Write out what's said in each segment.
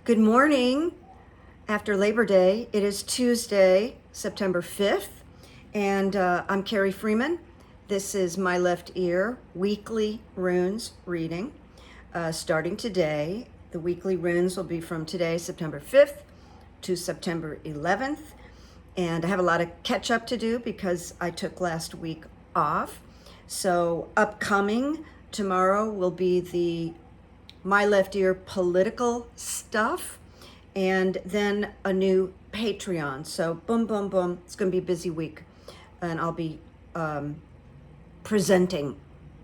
Good morning. After Labor Day, it is Tuesday, September 5th, and I'm Carrie Freeman. This is My Left Ear weekly runes reading. Starting today, the weekly runes will be from today, September 5th, to September 11th. And I have a lot of catch up to do because I took last week off. So, upcoming tomorrow will be the My Left Ear political stuff, and then a new Patreon. So boom, boom, boom. It's going to be a busy week, and I'll be presenting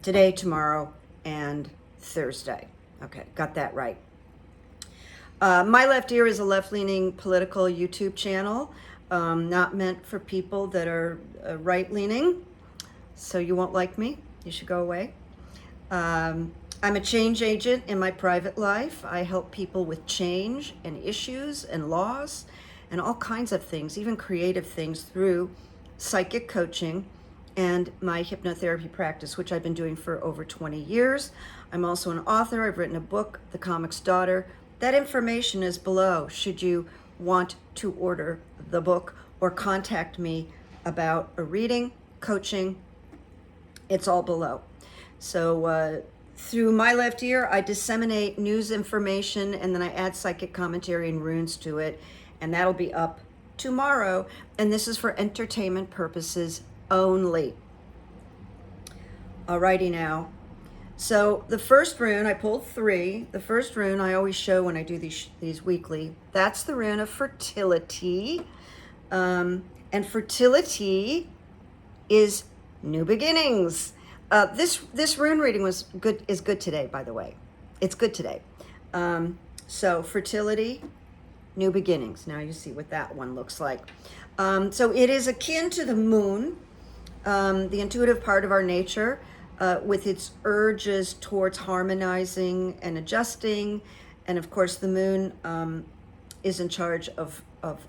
today, tomorrow, and Thursday. Okay, got that right. My Left Ear is a left-leaning political YouTube channel, not meant for people that are right-leaning. So you won't like me. You should go away. I'm a change agent in my private life. I help people with change and issues and loss and all kinds of things, even creative things, through psychic coaching and my hypnotherapy practice, which I've been doing for over 20 years. I'm also an author. I've written a book, The Comic's Daughter. That information is below should you want to order the book or contact me about a reading, coaching. It's all below. So through My Left Ear, I disseminate news information, and then I add psychic commentary and runes to it, and that'll be up tomorrow. And this is for entertainment purposes only. Alrighty now. So the first rune, I pulled 3. The first rune I always show when I do these weekly. That's the rune of fertility. And fertility is new beginnings. This rune reading is good today, by the way. It's good today. So fertility, new beginnings. Now you see what that one looks like. So it is akin to the moon, the intuitive part of our nature, with its urges towards harmonizing and adjusting. And of course, the moon is in charge of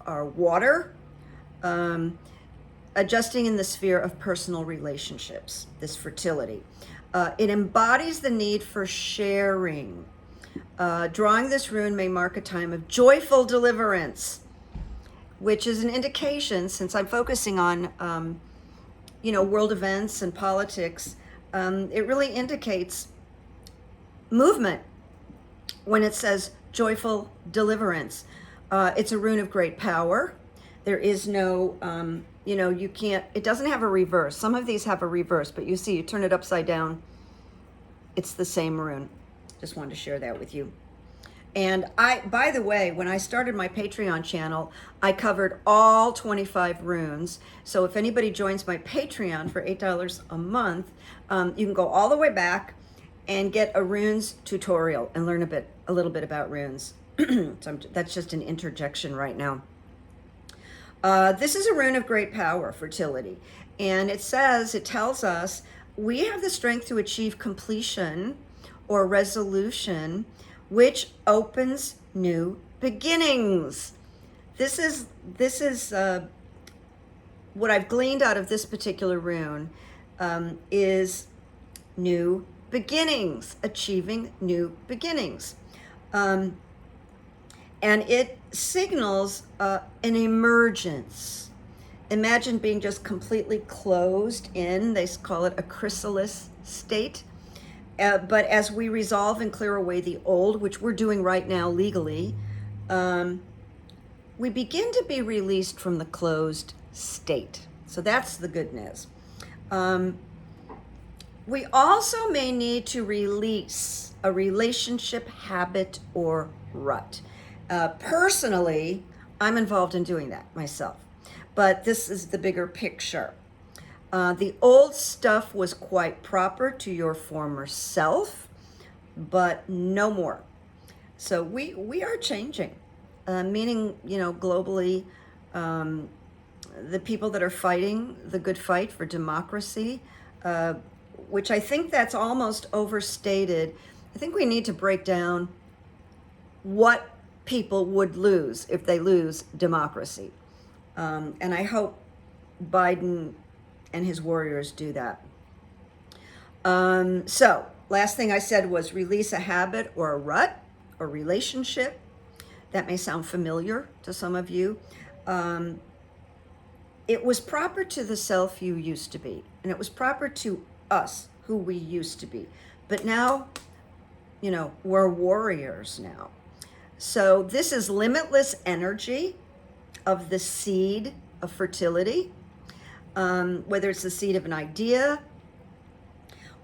our water, adjusting in the sphere of personal relationships, this fertility. It embodies the need for sharing. Drawing this rune may mark a time of joyful deliverance, which is an indication, since I'm focusing on, world events and politics, it really indicates movement when it says joyful deliverance. It's a rune of great power. There is no, you can't, it doesn't have a reverse. Some of these have a reverse, but you see, you turn it upside down, it's the same rune. Just wanted to share that with you. And by the way, when I started my Patreon channel, I covered all 25 runes. So if anybody joins my Patreon for $8 a month, you can go all the way back and get a runes tutorial and learn a little bit about runes. So that's just an interjection right now. This is a rune of great power, fertility. And it tells us we have the strength to achieve completion or resolution, which opens new beginnings. This is what I've gleaned out of this particular rune, is new beginnings, achieving new beginnings. And it signals an emergence. Imagine being just completely closed in. They call it a chrysalis state. But as we resolve and clear away the old, which we're doing right now legally, we begin to be released from the closed state. So that's the good news. We also may need to release a relationship habit or rut. Personally, I'm involved in doing that myself, but this is the bigger picture. The old stuff was quite proper to your former self, but no more. So we are changing, meaning, globally, the people that are fighting the good fight for democracy, which I think that's almost overstated. I think we need to break down what people would lose if they lose democracy. And I hope Biden and his warriors do that. So last thing I said was release a habit or a rut or relationship. That may sound familiar to some of you. It was proper to the self you used to be, and it was proper to us, who we used to be. But now, you know, we're warriors now. So this is limitless energy of the seed of fertility, whether it's the seed of an idea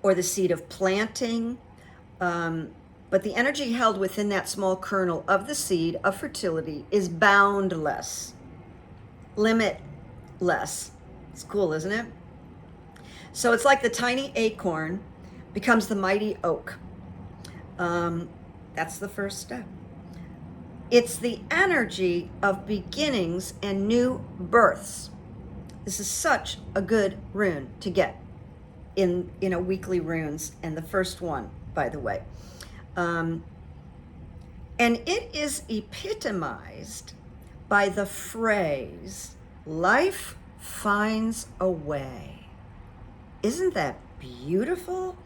or the seed of planting. But the energy held within that small kernel of the seed of fertility is boundless, limitless. It's cool, isn't it? So it's like the tiny acorn becomes the mighty oak. That's the first step. It's the energy of beginnings and new births. This is such a good rune to get in a weekly runes, and the first one, by the way. And it is epitomized by the phrase, life finds a way. Isn't that beautiful?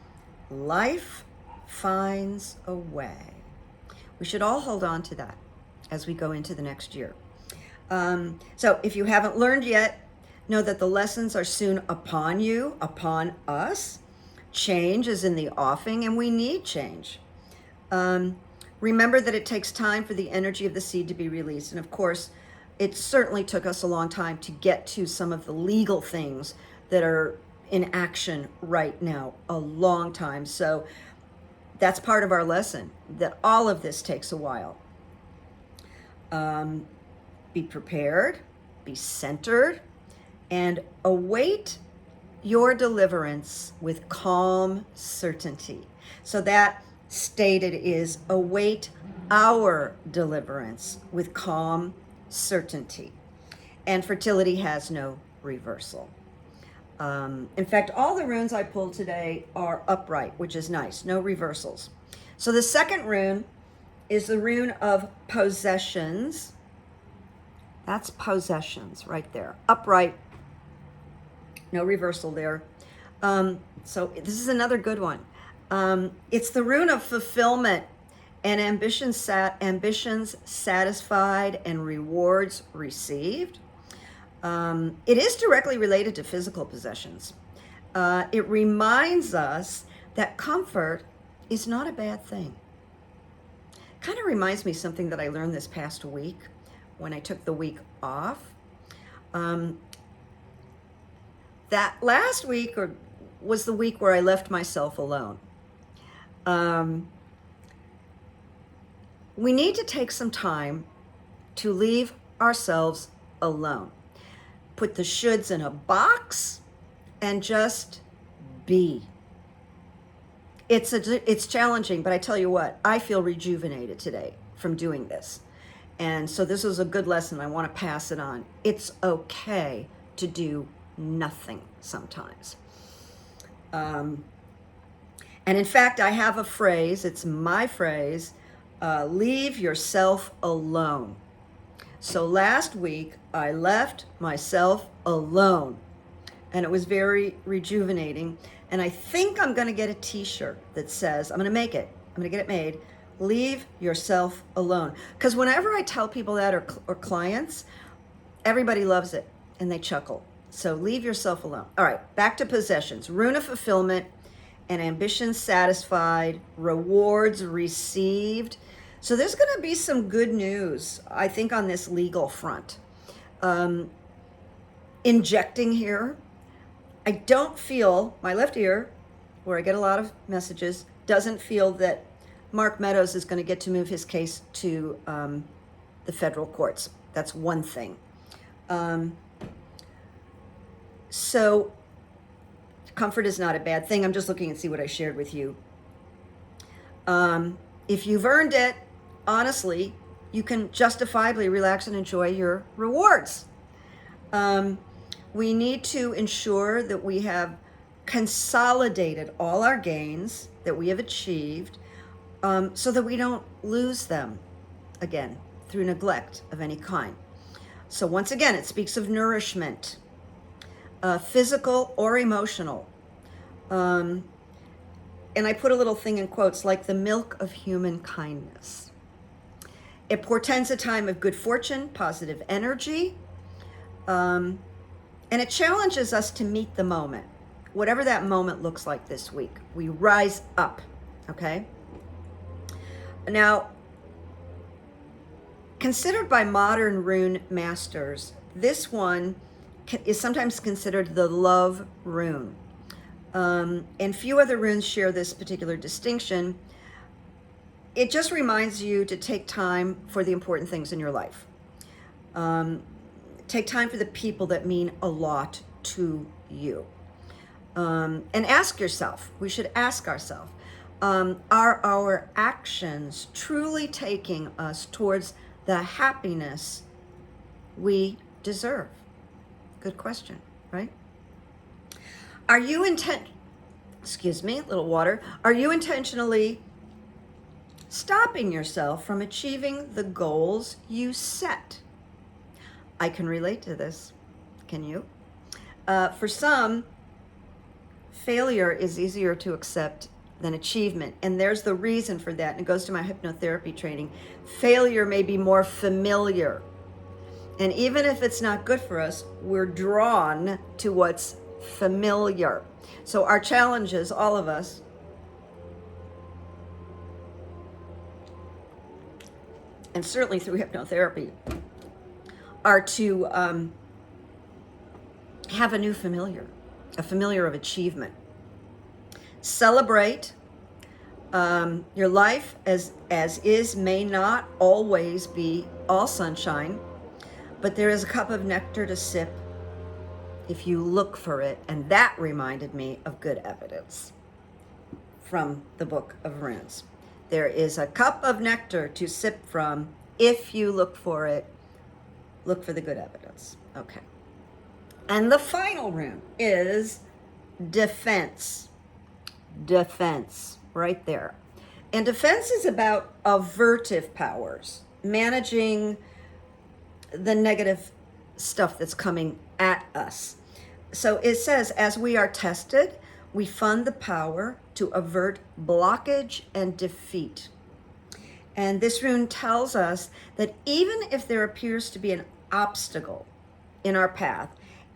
Life finds a way. We should all hold on to that as we go into the next year. So if you haven't learned yet, know that the lessons are soon upon you, upon us. Change is in the offing, and we need change. Remember that it takes time for the energy of the seed to be released. And of course, it certainly took us a long time to get to some of the legal things that are in action right now, a long time. So that's part of our lesson, that all of this takes a while. Be prepared, be centered, and await your deliverance with calm certainty. So that stated is await our deliverance with calm certainty. And fertility has no reversal. In fact, all the runes I pulled today are upright, which is nice, no reversals. So the second rune is the rune of possessions. That's possessions right there, upright, no reversal there. So this is another good one. It's the rune of fulfillment and ambitions satisfied and rewards received. It is directly related to physical possessions. It reminds us that comfort is not a bad thing. Kind of reminds me of something that I learned this past week when I took the week off. That last week was the week where I left myself alone. We need to take some time to leave ourselves alone. Put the shoulds in a box and just be. It's challenging, but I tell you what, I feel rejuvenated today from doing this. And so this was a good lesson. I want to pass it on. It's okay to do nothing sometimes. And in fact, I have a phrase, it's my phrase, leave yourself alone. So last week, I left myself alone, and it was very rejuvenating. And I think I'm going to get a t-shirt that says, I'm going to make it, I'm going to get it made, leave yourself alone. Because whenever I tell people that, or clients, everybody loves it and they chuckle. So leave yourself alone. All right, back to possessions. Rune of fulfillment and ambitions satisfied, rewards received. So there's going to be some good news, I think, on this legal front. Injecting here. I don't feel, my left ear, where I get a lot of messages, doesn't feel that Mark Meadows is going to get to move his case to the federal courts. That's one thing. So comfort is not a bad thing. I'm just looking and see what I shared with you. If you've earned it, honestly, you can justifiably relax and enjoy your rewards. We need to ensure that we have consolidated all our gains that we have achieved, so that we don't lose them again through neglect of any kind. So once again, it speaks of nourishment, physical or emotional. And I put a little thing in quotes, like the milk of human kindness. It portends a time of good fortune, positive energy, and it challenges us to meet the moment, whatever that moment looks like this week. We rise up, okay? Now, considered by modern rune masters, this one is sometimes considered the love rune. And few other runes share this particular distinction. It just reminds you to take time for the important things in your life. Take time for the people that mean a lot to you. And ask yourself, we should ask ourselves, are our actions truly taking us towards the happiness we deserve? Good question, right? Are you excuse me, a little water. Are you intentionally stopping yourself from achieving the goals you set? I can relate to this. Can you? For some, failure is easier to accept than achievement. And there's the reason for that. And it goes to my hypnotherapy training. Failure may be more familiar. And even if it's not good for us, we're drawn to what's familiar. So our challenges, all of us, and certainly through hypnotherapy, are to have a new familiar, a familiar of achievement. Celebrate your life as is may not always be all sunshine, but there is a cup of nectar to sip if you look for it. And that reminded me of good evidence from the Book of Runes. There is a cup of nectar to sip from if you look for it. Look for the good evidence. Okay. And the final rune is defense. Defense, right there. And defense is about avertive powers, managing the negative stuff that's coming at us. So it says, as we are tested, we fund the power to avert blockage and defeat. And this rune tells us that even if there appears to be an obstacle in our path,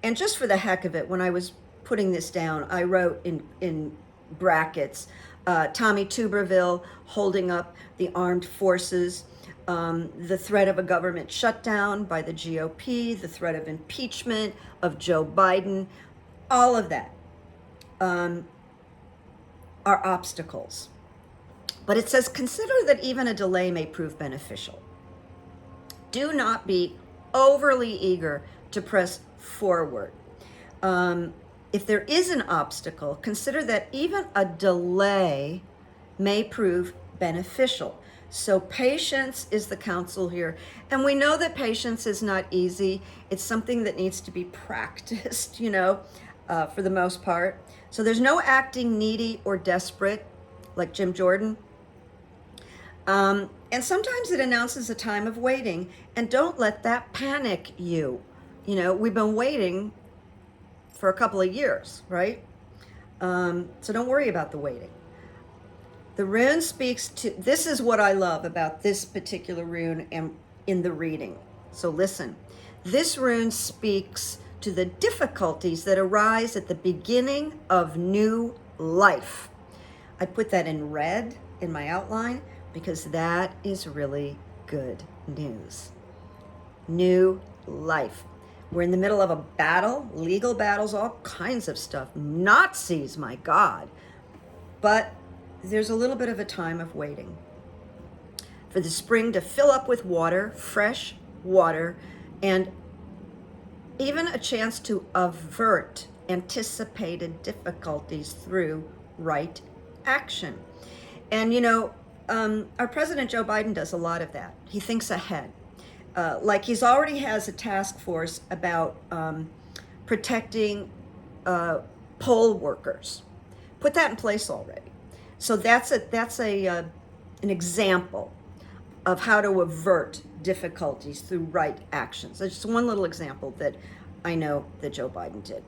and just for the heck of it, when I was putting this down, I wrote in brackets, Tommy Tuberville holding up the armed forces, the threat of a government shutdown by the GOP, the threat of impeachment of Joe Biden, all of that are obstacles. But it says, consider that even a delay may prove beneficial. Do not be overly eager to press forward. If there is an obstacle, consider that even a delay may prove beneficial. So patience is the counsel here. And we know that patience is not easy. It's something that needs to be practiced, for the most part. So there's no acting needy or desperate, like Jim Jordan. And sometimes it announces a time of waiting. And don't let that panic you. We've been waiting for a couple of years, right? So don't worry about the waiting. The rune speaks to, this is what I love about this particular rune and in the reading. So listen, this rune speaks to the difficulties that arise at the beginning of new life. I put that in red in my outline because that is really good news. New life. We're in the middle of a battle, legal battles, all kinds of stuff. Nazis, my God. But there's a little bit of a time of waiting for the spring to fill up with water, fresh water, and even a chance to avert anticipated difficulties through right action. And our President Joe Biden does a lot of that. He thinks ahead. Like he's already has a task force about protecting poll workers. Put that in place already. So that's an example of how to avert difficulties through right actions. That's just one little example that I know that Joe Biden did.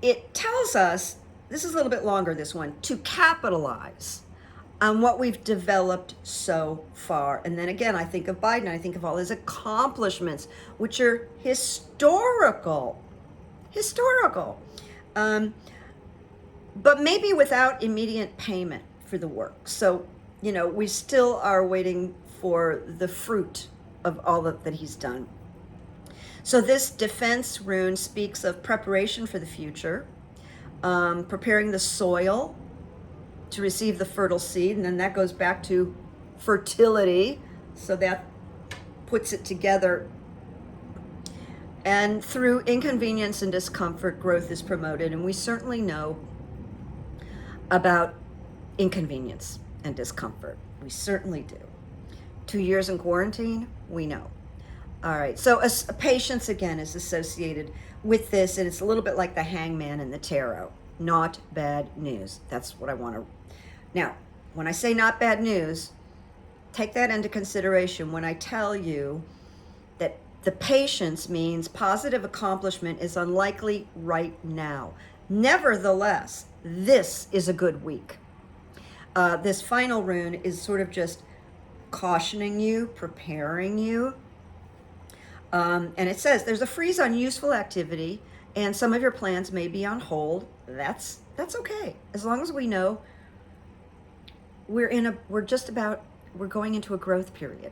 It tells us, this is a little bit longer, this one, to capitalize on what we've developed so far. And then again, I think of Biden, I think of all his accomplishments, which are historical. But maybe without immediate payment for the work. So, we still are waiting for the fruit of all that he's done. So this defense rune speaks of preparation for the future, preparing the soil to receive the fertile seed, and then that goes back to fertility, so that puts it together. And through inconvenience and discomfort, growth is promoted, and we certainly know about inconvenience and discomfort. We certainly do. 2 years in quarantine, we know. All right, so patience again is associated with this, and it's a little bit like the hangman in the tarot. Not bad news. That's what I want to. Now, when I say not bad news, take that into consideration when I tell you that the patience means positive accomplishment is unlikely right now. Nevertheless, this is a good week. This final rune is sort of just cautioning you, preparing you. And it says there's a freeze on useful activity, and some of your plans may be on hold. That's okay, as long as we know we're going into a growth period.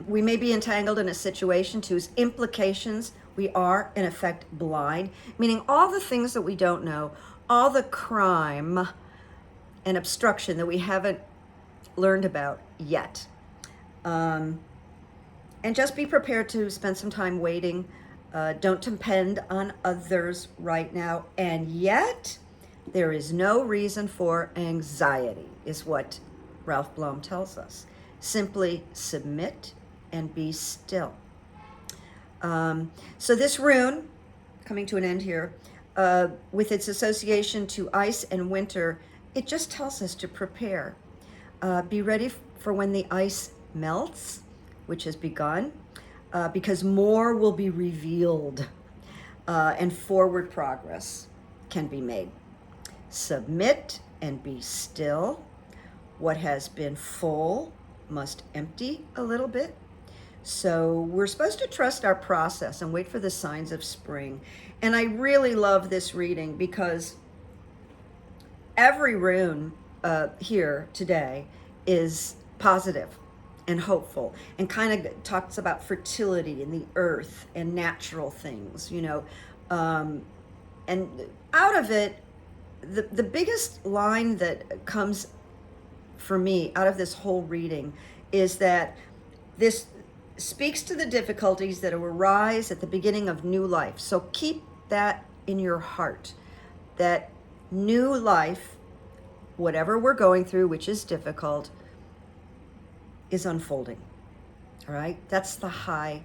We may be entangled in a situation to whose implications we are in effect blind, meaning all the things that we don't know, all the crime and obstruction that we haven't learned about yet. And just be prepared to spend some time waiting. Don't depend on others right now. And yet, there is no reason for anxiety, is what Ralph Blum tells us. Simply submit and be still. So this rune, coming to an end here, with its association to ice and winter, it just tells us to prepare. Be ready for when the ice melts, which has begun, because more will be revealed and forward progress can be made. Submit and be still. What has been full must empty a little bit. So we're supposed to trust our process and wait for the signs of spring. And I really love this reading because every rune here today is positive and hopeful, and kind of talks about fertility and the earth and natural things, and out of it, the biggest line that comes for me out of this whole reading is that this speaks to the difficulties that arise at the beginning of new life. So keep that in your heart, that new life, whatever we're going through, which is difficult, is unfolding. All right, that's the high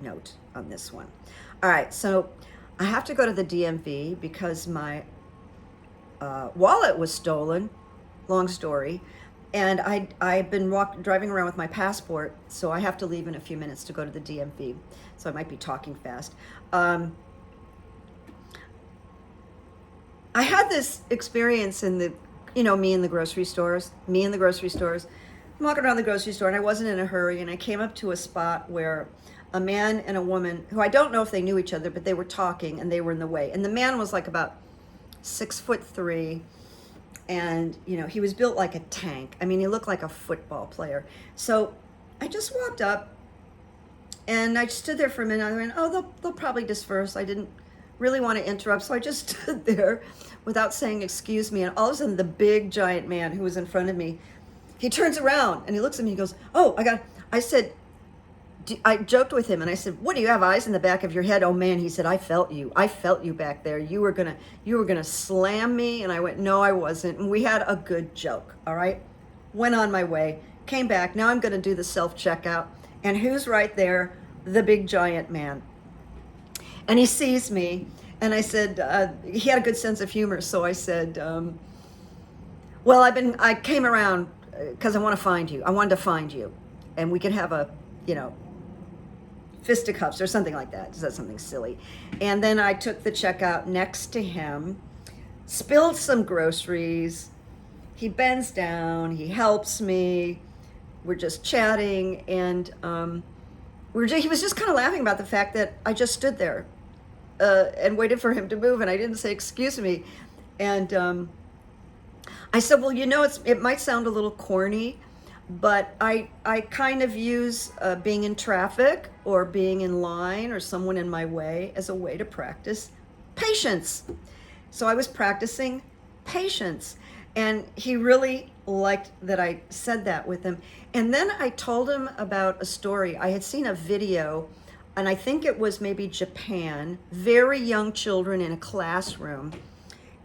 note on this one. All right, so I have to go to the DMV because my wallet was stolen. Long story. And I've been driving around with my passport, so I have to leave in a few minutes to go to the DMV. So I might be talking fast. I had this experience in the, me in the grocery stores. I'm walking around the grocery store, and I wasn't in a hurry, and I came up to a spot where a man and a woman, who I don't know if they knew each other, but they were talking, and they were in the way. And the man was like about 6'3", and he was built like a tank. I mean, he looked like a football player. So I just walked up, and I stood there for a minute. I went, oh, they'll probably disperse. I didn't really want to interrupt, so I just stood there without saying excuse me. And all of a sudden, the big giant man who was in front of me, he turns around and he looks at me. He goes, oh, I joked with him and I said, what, do you have eyes in the back of your head? Oh man, he said, I felt you back there. You were gonna slam me. And I went, no, I wasn't. And we had a good joke. All right. Went on my way, came back. Now I'm going to do the self-checkout. And who's right there? The big giant man. And he sees me. And I said, he had a good sense of humor. So I said, well, I came around because I want to find you. I wanted to find you. And we can have a, fisticuffs or something like that. Is that something silly? And then I took the checkout next to him, spilled some groceries, he bends down, he helps me, we're just chatting, and he was just kind of laughing about the fact that I just stood there and waited for him to move, and I didn't say, excuse me. And I said, well, it might sound a little corny, but I kind of use being in traffic or being in line or someone in my way as a way to practice patience. So I was practicing patience, and he really liked that I said that with him. And then I told him about a story. I had seen a video, and I think it was maybe Japan, very young children in a classroom,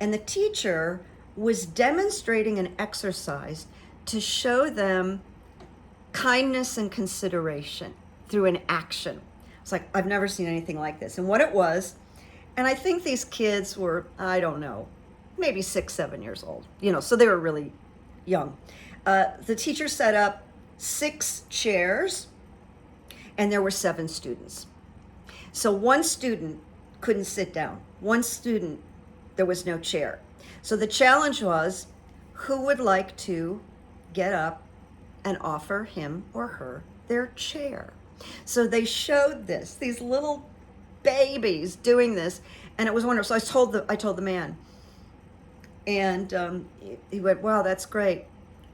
and the teacher was demonstrating an exercise to show them kindness and consideration through an action. It's like, I've never seen anything like this. And what it was, and I think these kids were, I don't know, maybe 6, 7 years old, so they were really young. The teacher set up 6 chairs, and there were 7 students. So one student couldn't sit down. One student, there was no chair. So the challenge was, who would like to get up and offer him or her their chair? So they showed this, these little babies doing this, and it was wonderful. So I told the man, and he went, wow, that's great.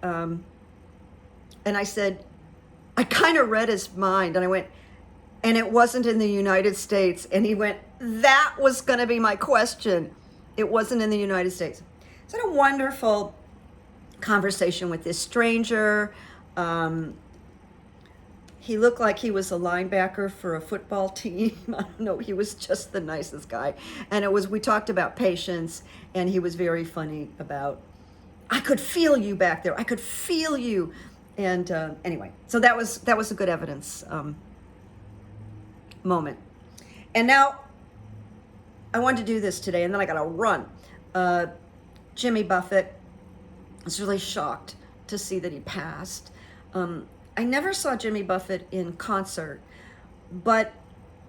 And I said, I kind of read his mind, and I went, and it wasn't in the United States. And he went, that was going to be my question. It wasn't in the United States. So I had a wonderful conversation with this stranger. He looked like he was a linebacker for a football team. I don't know. He was just the nicest guy. And we talked about patience, and he was very funny about, I could feel you back there. I could feel you. And anyway, so that was a good evidence moment. And now I wanted to do this today, and then I got to run. Jimmy Buffett, I was really shocked to see that he passed. I never saw Jimmy Buffett in concert, but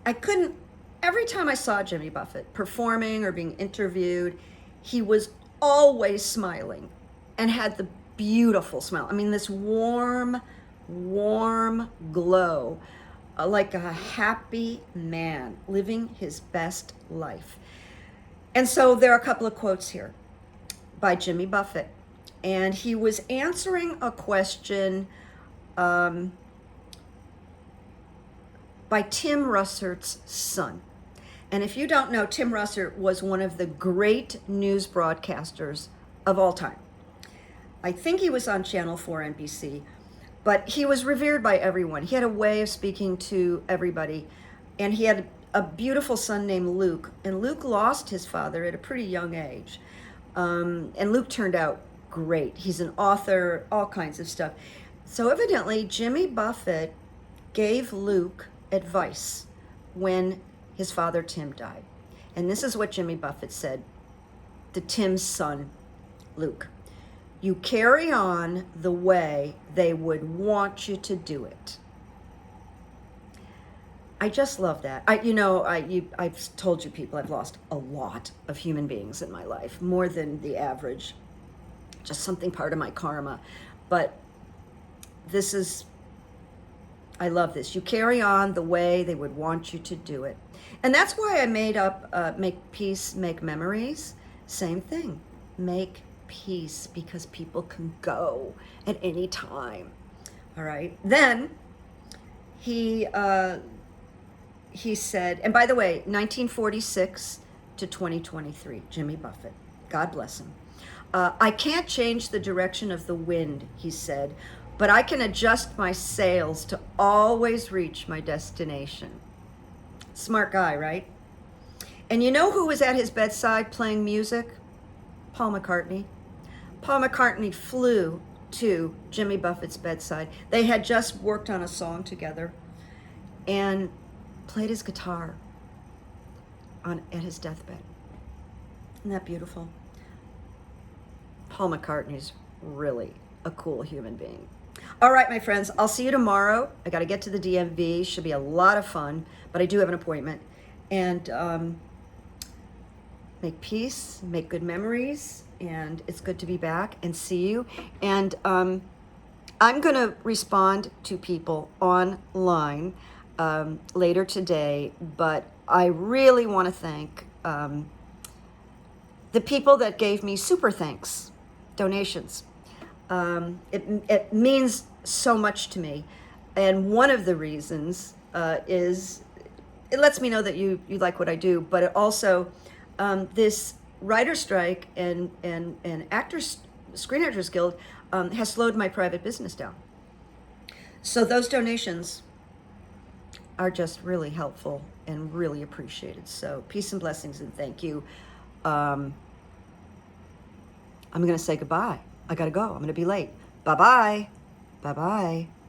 every time I saw Jimmy Buffett performing or being interviewed, he was always smiling and had the beautiful smile. I mean, this warm glow, like a happy man living his best life. And so there are a couple of quotes here by Jimmy Buffett. And he was answering a question by Tim Russert's son. And if you don't know, Tim Russert was one of the great news broadcasters of all time. I think he was on Channel 4 NBC, but he was revered by everyone. He had a way of speaking to everybody, and he had a beautiful son named Luke, and Luke lost his father at a pretty young age. And Luke turned out great. He's an author, all kinds of stuff. So evidently, Jimmy Buffett gave Luke advice when his father, Tim, died. And this is what Jimmy Buffett said to Tim's son, Luke. You carry on the way they would want you to do it. I just love that. I've told you people, I've lost a lot of human beings in my life, more than the average, just something part of my karma. But I love this. You carry on the way they would want you to do it. And that's why I made up Make Peace, Make Memories. Same thing. Make peace, because people can go at any time. All right. Then he said, and by the way, 1946 to 2023, Jimmy Buffett, God bless him. I can't change the direction of the wind, he said, but I can adjust my sails to always reach my destination. Smart guy, right? And you know who was at his bedside playing music? Paul McCartney. Paul McCartney flew to Jimmy Buffett's bedside. They had just worked on a song together and played his guitar at his deathbed. Isn't that beautiful? Paul McCartney's really a cool human being. All right, my friends, I'll see you tomorrow. I got to get to the DMV. Should be a lot of fun, but I do have an appointment. And make peace, make good memories, and it's good to be back and see you. And I'm going to respond to people online later today, but I really want to thank the people that gave me super thanks, donations. It means so much to me. And one of the reasons is it lets me know that you like what I do, but it also, this writer strike and actors, Screen Actors Guild has slowed my private business down. So those donations are just really helpful and really appreciated. So peace and blessings and thank you. I'm going to say goodbye. I got to go. I'm going to be late. Bye-bye. Bye-bye.